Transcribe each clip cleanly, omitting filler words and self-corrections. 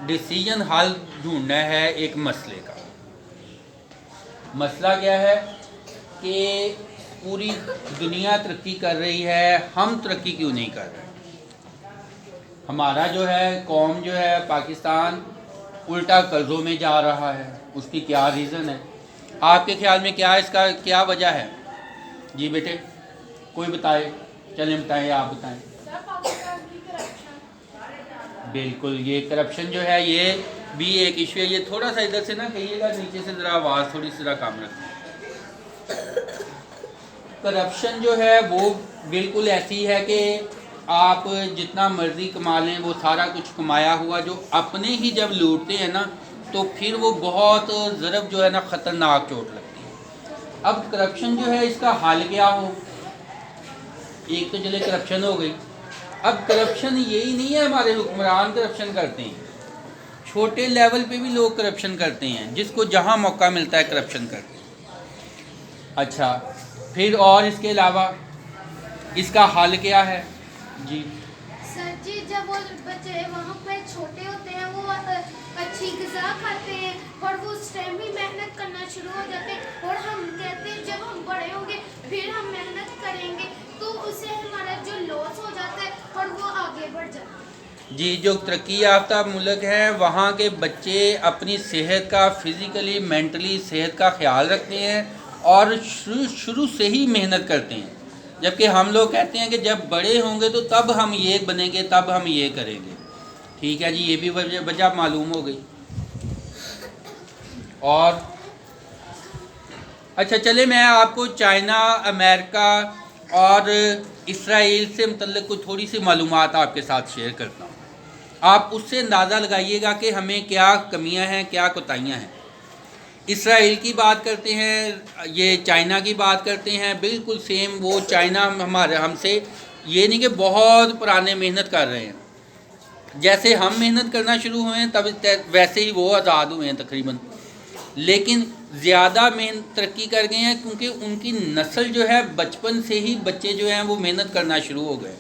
Decision حل ڈھونڈنا ہے ایک مسئلے کا۔ مسئلہ کیا ہے کہ پوری دنیا ترقی کر رہی ہے، ہم ترقی کیوں نہیں کر رہے؟ ہمارا جو ہے قوم جو ہے پاکستان الٹا قرضوں میں جا رہا ہے، اس کی کیا ریزن ہے؟ آپ کے خیال میں کیا اس کا کیا وجہ ہے؟ جی بیٹے کوئی بتائے، چلیں بتائیں، آپ بتائیں۔ بالکل، یہ کرپشن جو ہے یہ بھی ایک ایشو ہے۔ یہ تھوڑا سا ادھر سے نہ کہیے گا، نیچے سے ذرا آواز تھوڑی سی ذرا کم رکھیں۔ کرپشن جو ہے وہ بالکل ایسی ہے کہ آپ جتنا مرضی کما لیں، وہ سارا کچھ کمایا ہوا جو اپنے ہی جب لوٹتے ہیں نا تو پھر وہ بہت ضرب جو ہے نا خطرناک چوٹ لگتی ہے۔ اب کرپشن جو ہے اس کا حل کیا ہو؟ ایک تو چلے کرپشن ہو گئی، اب کرپشن یہی نہیں ہے ہمارے حکمران کرپشن کرتے ہیں، چھوٹے لیول پہ بھی لوگ کرپشن کرتے ہیں، جس کو جہاں موقع ملتا ہے کرپشن کرتے ہیں۔ اچھا پھر اور اس کے علاوہ اس کا حل کیا ہے؟ جی سر جی، جب وہ بچے وہاں پہ چھوٹے ہوتے ہیں وہ اچھی غذا کھاتے ہیں اور وہ اس ٹائم بھی محنت کرنا شروع ہو جاتے ہیں، اور ہم کہتے ہیں جب ہم بڑے ہوں گے پھر ہم محنت کریں گے، تو اس سے ہمارا جو لاس ہو جاتا ہے اور وہ آگے بڑھ جاتا ہے۔ جی، جو ترقی یافتہ ملک ہیں وہاں کے بچے اپنی صحت کا، فزیکلی مینٹلی صحت کا خیال رکھتے ہیں اور شروع سے ہی محنت کرتے ہیں، جبکہ ہم لوگ کہتے ہیں کہ جب بڑے ہوں گے تو تب ہم یہ بنیں گے، تب ہم یہ کریں گے۔ ٹھیک ہے جی، یہ بھی وجہ معلوم ہو گئی۔ اور اچھا چلے میں آپ کو چائنا، امریکہ اور اسرائیل سے متعلق کوئی تھوڑی سی معلومات آپ کے ساتھ شیئر کرتا ہوں، آپ اس سے اندازہ لگائیے گا کہ ہمیں کیا کمیاں ہیں، کیا کوتاہیاں ہیں۔ اسرائیل کی بات کرتے ہیں، یہ چائنا کی بات کرتے ہیں، بالکل سیم وہ چائنا ہم سے یہ نہیں کہ بہت پرانے محنت کر رہے ہیں، جیسے ہم محنت کرنا شروع ہوئے ہیں تب ویسے ہی وہ آزاد ہوئے ہیں تقریباً، لیکن زیادہ محنت ترقی کر گئے ہیں کیونکہ ان کی نسل جو ہے بچپن سے ہی بچے جو ہیں وہ محنت کرنا شروع ہو گئے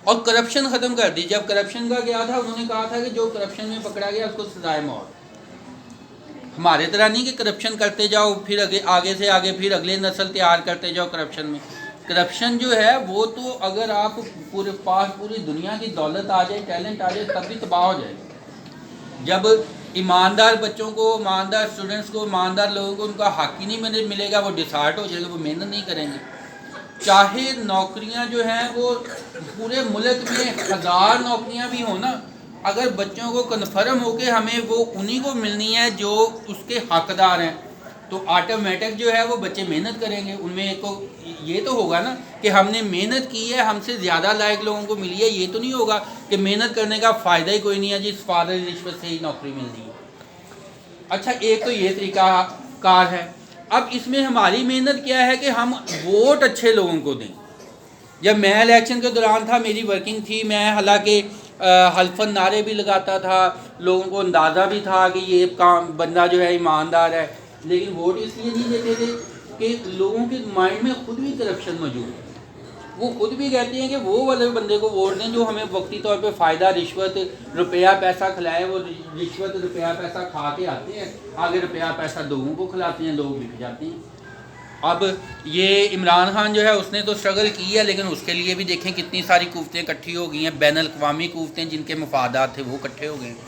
اور کرپشن ختم کر دی۔ جب کرپشن کا کیا تھا، انہوں نے کہا تھا کہ جو کرپشن میں پکڑا گیا اس کو سزائے موت۔ ہمارے طرح نہیں کہ کرپشن کرتے جاؤ پھر آگے سے آگے پھر اگلے نسل تیار کرتے جاؤ کرپشن میں۔ کرپشن جو ہے وہ تو اگر آپ پوری دنیا کی دولت آ جائے، ٹیلنٹ آ جائے، تب بھی تباہ ہو جائے گا۔ جب ایماندار بچوں کو، ایماندار اسٹوڈنٹس کو، ایماندار لوگوں کو ان کا حق ہی نہیں ملے گا، وہ ڈسہارٹ ہو جائے گا، وہ محنت نہیں کریں گے۔ چاہے نوکریاں جو ہیں وہ پورے ملک میں 1000 نوکریاں بھی ہوں نا، اگر بچوں کو کنفرم ہو کے ہمیں وہ انہی کو ملنی ہے جو اس کے حقدار ہیں، تو آٹومیٹک جو ہے وہ بچے محنت کریں گے۔ ان میں ایک یہ تو ہوگا نا کہ ہم نے محنت کی ہے، ہم سے زیادہ لائق لوگوں کو ملی ہے، یہ تو نہیں ہوگا کہ محنت کرنے کا فائدہ ہی کوئی نہیں ہے، جس فارغ رشوت سے ہی نوکری ملنی ہے۔ اچھا ایک تو یہ طریقہ کار ہے۔ اب اس میں ہماری محنت کیا ہے کہ ہم ووٹ اچھے لوگوں کو دیں۔ جب میں الیکشن کے دوران تھا، میری ورکنگ تھی، میں حالانکہ حلفاً نعرے بھی لگاتا تھا، لوگوں کو اندازہ بھی تھا کہ یہ کام بندہ جو ہے ایماندار ہے، لیکن ووٹ اس لیے نہیں دیتے تھے کہ لوگوں کے مائنڈ میں خود بھی کرپشن موجود ہے۔ وہ خود بھی کہتے ہیں کہ وہ والے بندے کو ووٹ دیں جو ہمیں وقتی طور پہ فائدہ، رشوت روپیہ پیسہ کھلائے۔ وہ رشوت روپیہ پیسہ کھا کے آتے ہیں، آگے روپیہ پیسہ لوگوں کو کھلاتے ہیں، لوگ بک جاتے ہیں۔ اب یہ عمران خان جو ہے اس نے تو اسٹرگل کی ہے، لیکن اس کے لیے بھی دیکھیں کتنی ساری قوتیں اکٹھی ہو گئی ہیں، بین الاقوامی قوتیں جن کے مفادات تھے وہ اکٹھے ہو گئے ہیں۔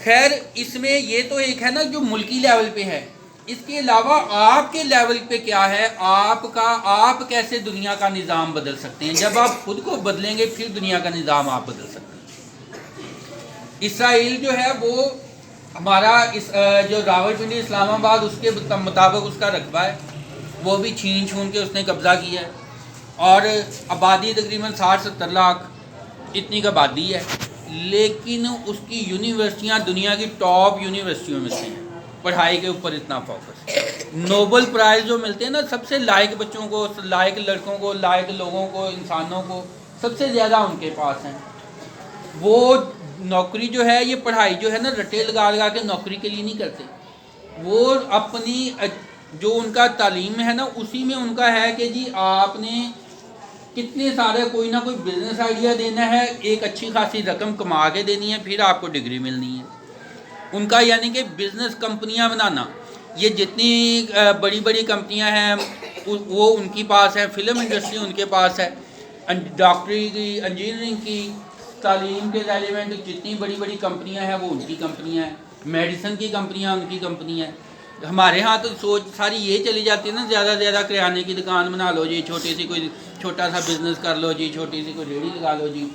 خیر اس میں یہ تو ایک ہے نا جو ملکی لیول پہ ہے، اس کے علاوہ آپ کے لیول پہ کیا ہے؟ آپ کیسے دنیا کا نظام بدل سکتے ہیں؟ جب آپ خود کو بدلیں گے پھر دنیا کا نظام آپ بدل سکتے ہیں۔ اسرائیل جو ہے وہ ہمارا جو راولپنڈی اسلام آباد اس کے مطابق اس کا رقبہ ہے، وہ بھی چھین کے اس نے قبضہ کیا ہے، اور آبادی تقریباً 60-70 لاکھ اتنی کا آبادی ہے، لیکن اس کی یونیورسٹیاں دنیا کی ٹاپ یونیورسٹیوں میں سے ہیں، پڑھائی کے اوپر اتنا فوکس۔ نوبل پرائز جو ملتے ہیں نا سب سے لائق بچوں کو، لائق لڑکوں کو، لائق لوگوں کو، انسانوں کو سب سے زیادہ ان کے پاس ہیں۔ وہ نوکری جو ہے، یہ پڑھائی جو ہے نا رٹے لگا کے نوکری کے لیے نہیں کرتے، وہ اپنی جو ان کا تعلیم ہے نا اسی میں ان کا ہے کہ جی آپ نے کتنے سارے کوئی نہ کوئی بزنس آئیڈیا دینا ہے، ایک اچھی خاصی رقم کما کے دینی ہے، پھر آپ کو ڈگری ملنی ہے ان کا، یعنی کہ بزنس کمپنیاں بنانا. یہ جتنی بڑی بڑی کمپنیاں ہیں وہ ان کی پاس ہے، فلم انڈسٹری ان کے پاس ہے، ڈاکٹری کی، انجینئرنگ کی، تعلیم کے ریلیونٹ جتنی بڑی بڑی کمپنیاں ہیں وہ ان کی کمپنیاں ہیں، میڈیسن کی کمپنیاں ان کی کمپنیاں ہیں. ہمارے ہاں تو سوچ ساری یہ چلی جاتی ہے نا، زیادہ سے زیادہ کرانے کی دکان بنا لو جی، چھوٹی سی کوئی چھوٹا سا بزنس کر لو جی، چھوٹی سی کوئی ریڑھی لگا لو جی.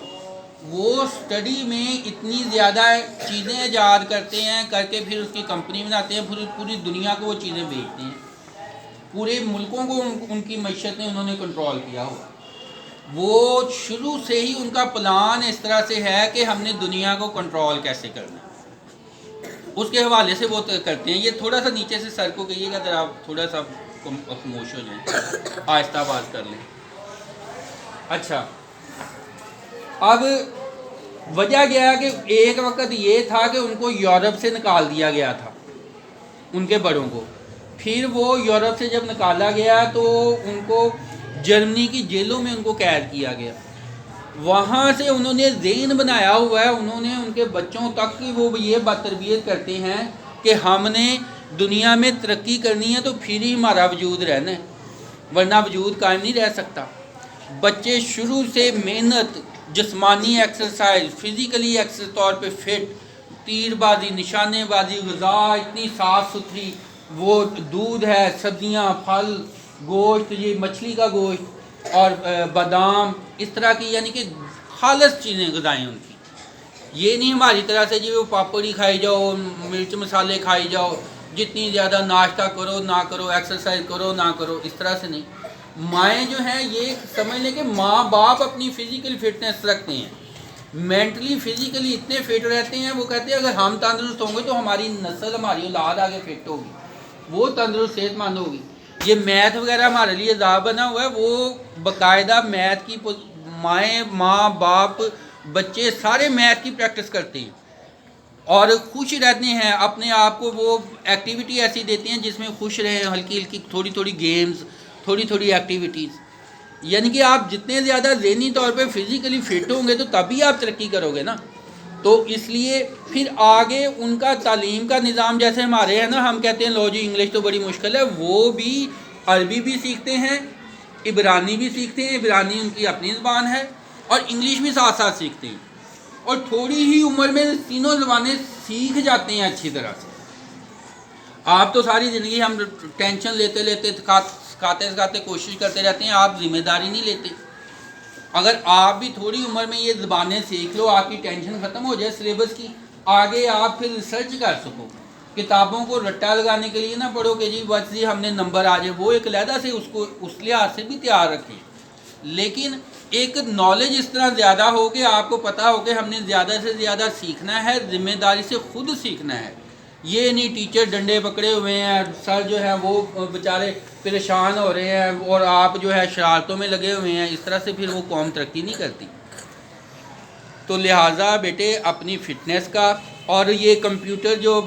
وہ سٹڈی میں اتنی زیادہ چیزیں ایجاد کرتے ہیں، کر کے پھر اس کی کمپنی بناتے ہیں، پوری دنیا کو وہ چیزیں بیچتے ہیں، پورے ملکوں کو ان کی معیشت نے انہوں نے کنٹرول کیا ہوا. وہ شروع سے ہی ان کا پلان اس طرح سے ہے کہ ہم نے دنیا کو کنٹرول کیسے کرنا، اس کے حوالے سے وہ کرتے ہیں. یہ تھوڑا سا نیچے سے سر کو کہیے گا ذرا، آپ تھوڑا سا خاموش ہو جائیں، آہستہ آواز کر لیں. اچھا، اب وجہ گیا کہ ایک وقت یہ تھا کہ ان کو یورپ سے نکال دیا گیا تھا، ان کے بڑوں کو. پھر وہ یورپ سے جب نکالا گیا تو ان کو جرمنی کی جیلوں میں ان کو قید کیا گیا. وہاں سے انہوں نے ذہن بنایا ہوا ہے، انہوں نے ان کے بچوں تک کی وہ یہ بات تربیت کرتے ہیں کہ ہم نے دنیا میں ترقی کرنی ہے تو پھر ہی ہمارا وجود رہنا ہے، ورنہ وجود قائم نہیں رہ سکتا. بچے شروع سے محنت، جسمانی ایکسرسائز، فزیکلی طور پہ فٹ، تیر بازی، نشانے بازی، غذا اتنی صاف ستھری، وہ دودھ ہے، سبزیاں، پھل، گوشت، یہ مچھلی کا گوشت اور بادام، اس طرح کی یعنی کہ خالص چیزیں غذائیں ان کی. یہ نہیں ہماری طرح سے جی وہ پاپڑی کھائی جاؤ، مرچ مسالے کھائی جاؤ، جتنی زیادہ ناشتہ کرو نہ کرو، ایکسرسائز کرو نہ کرو، اس طرح سے نہیں. مائیں جو ہیں یہ سمجھ لیں کہ ماں باپ اپنی فزیکل فٹنس رکھتے ہیں، مینٹلی فزیکلی اتنے فٹ رہتے ہیں. وہ کہتے ہیں اگر ہم تندرست ہوں گے تو ہماری نسل، ہماری اولاد آگے فٹ ہوگی، وہ تندرست صحت مند ہوگی. یہ میتھ وغیرہ ہمارے لیے ذا بنا ہوا ہے، وہ باقاعدہ میتھ کی مائیں، ماں باپ، بچے سارے میتھ کی پریکٹس کرتے ہیں اور خوش رہتے ہیں. اپنے آپ کو وہ ایکٹیویٹی ایسی دیتے ہیں جس میں خوش رہیں، ہلکی ہلکی تھوڑی تھوڑی گیمز، تھوڑی تھوڑی ایکٹیویٹیز. یعنی کہ آپ جتنے زیادہ ذہنی طور پہ فزیکلی فٹ ہوں گے تو تبھی آپ ترقی کرو گے نا. تو اس لیے پھر آگے ان کا تعلیم کا نظام جیسے ہمارے ہیں نا، ہم کہتے ہیں لو جی انگلش تو بڑی مشکل ہے، وہ بھی عربی بھی سیکھتے ہیں، عبرانی بھی سیکھتے ہیں، عبرانی ان کی اپنی زبان ہے، اور انگلش بھی ساتھ ساتھ سیکھتے ہیں، اور تھوڑی ہی عمر میں تینوں زبانیں سیکھ جاتے ہیں اچھی طرح سے. آپ تو ساری زندگی ہم ٹینشن لیتے لیتے سکھاتے سکھاتے کوشش کرتے رہتے ہیں، آپ ذمہ داری نہیں لیتے. اگر آپ بھی تھوڑی عمر میں یہ زبانیں سیکھ لو، آپ کی ٹینشن ختم ہو جائے سلیبس کی، آگے آپ پھر ریسرچ کر سکو. کتابوں کو رٹا لگانے کے لیے نہ پڑھو کہ جی بس جی ہم نے نمبر آ جائے، وہ ایک علیحدہ سے اس کو اس لحاظ سے بھی تیار رکھیں، لیکن ایک نالج اس طرح زیادہ ہو کہ آپ کو پتہ ہو کہ ہم نے زیادہ سے زیادہ سیکھنا ہے، ذمہ داری سے خود سیکھنا ہے. یہ نہیں ٹیچر ڈنڈے پکڑے ہوئے ہیں، سر جو ہے وہ بیچارے پریشان ہو رہے ہیں اور آپ جو ہے شرارتوں میں لگے ہوئے ہیں، اس طرح سے پھر وہ قوم ترقی نہیں کرتی. تو لہٰذا بیٹے اپنی فٹنس کا، اور یہ کمپیوٹر جو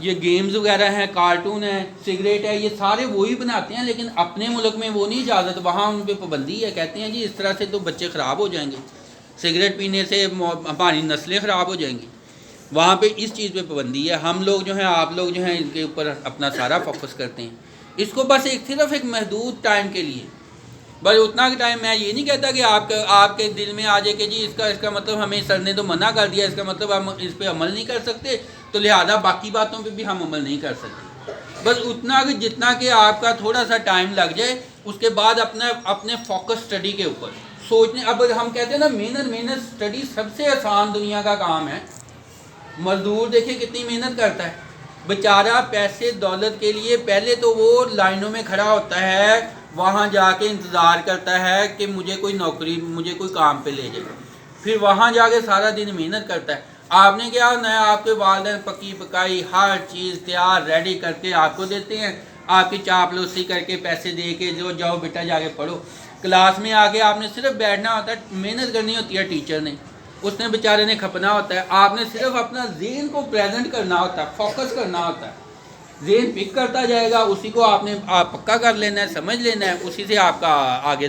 یہ گیمز وغیرہ ہیں، کارٹون ہیں، سگریٹ ہے، یہ سارے وہی بناتے ہیں، لیکن اپنے ملک میں وہ نہیں اجازت، وہاں ان پہ پابندی ہے. کہتے ہیں جی اس طرح سے تو بچے خراب ہو جائیں گے، سگریٹ پینے سے ہماری نسلیں خراب ہو جائیں گی. وہاں پہ اس چیز پہ پابندی ہے. ہم لوگ جو ہیں، آپ لوگ جو ہیں، ان کے اوپر اپنا سارا فوکس کرتے ہیں. اس کو بس صرف ایک محدود ٹائم کے لیے، بس اتنا ٹائم. میں یہ نہیں کہتا کہ آپ کے دل میں آ جائے کہ جی اس کا مطلب ہمیں سر نے تو منع کر دیا، اس کا مطلب ہم اس پہ عمل نہیں کر سکتے، تو لہذا باقی باتوں پہ بھی ہم عمل نہیں کر سکتے. بس اتنا کہ جتنا کہ آپ کا تھوڑا سا ٹائم لگ جائے، اس کے بعد اپنے فوکس اسٹڈی کے اوپر سوچنے. اب ہم کہتے ہیں نا محنت اسٹڈی سب سے آسان دنیا کا کام ہے. مزدور دیکھیں کتنی محنت کرتا ہے بیچارہ، پیسے دولت کے لیے پہلے تو وہ لائنوں میں کھڑا ہوتا ہے، وہاں جا کے انتظار کرتا ہے کہ مجھے کوئی نوکری، مجھے کوئی کام پہ لے جائے، پھر وہاں جا کے سارا دن محنت کرتا ہے. آپ نے کیا نیا، آپ کے والدین پکی پکائی ہر چیز تیار ریڈی کر کے آپ کو دیتے ہیں، آپ کی چاپلوسی کر کے پیسے دے کے جو جاؤ بیٹا جا کے پڑھو. کلاس میں آ کے آپ نے صرف بیٹھنا ہوتا ہے، محنت کرنی ہوتی ہے ٹیچر نے، اس نے بیچارے نے کھپنا ہوتا ہے. آپ نے صرف اپنا ذہن کو پریزنٹ کرنا ہوتا ہے، فوکس کرنا ہوتا ہے، ذہن پک کرتا جائے گا، اسی کو آپ نے پکا کر لینا ہے، سمجھ لینا ہے، اسی سے آپ کا آگے